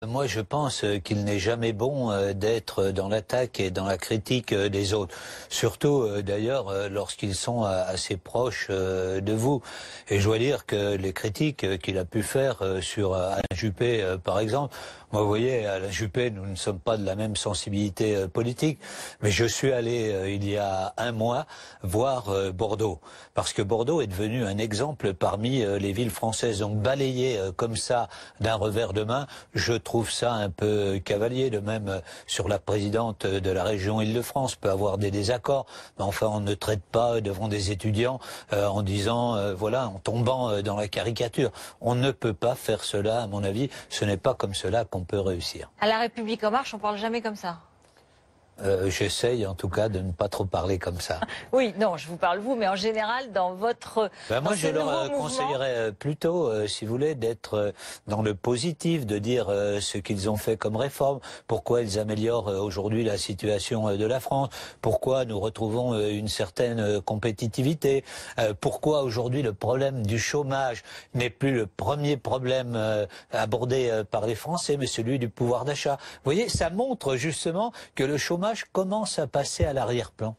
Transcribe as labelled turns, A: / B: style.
A: moi je pense qu'il n'est jamais bon d'être dans l'attaque et dans la critique des autres. Surtout d'ailleurs lorsqu'ils sont assez proches de vous. Et je dois dire que les critiques qu'il a pu faire sur Alain Juppé par exemple, moi vous voyez, Alain Juppé, nous ne sommes pas de la même sensibilité politique, mais je suis allé il y a un mois voir Bordeaux. Parce que Bordeaux est devenu un exemple parmi les villes françaises. Donc balayer comme ça d'un revers de main, je trouve ça un peu cavalier. De même sur la présidente de la région Île-de-France peut avoir des désaccords, mais enfin on ne traite pas devant des étudiants en disant voilà, en tombant dans la caricature. On ne peut pas faire cela, à mon avis. Ce n'est pas comme cela qu'on peut réussir.
B: À La République En Marche, on parle jamais comme ça.
A: J'essaye en tout cas de ne pas trop parler comme ça.
B: Oui, non, je vous parle vous, mais en général, dans votre
A: moi, je leur conseillerais plutôt, si vous voulez, d'être dans le positif, de dire ce qu'ils ont fait comme réforme, pourquoi ils améliorent aujourd'hui la situation de la France, pourquoi nous retrouvons une certaine compétitivité, pourquoi aujourd'hui le problème du chômage n'est plus le premier problème abordé par les Français, mais celui du pouvoir d'achat. Vous voyez, ça montre justement que le chômage commence à passer à l'arrière-plan.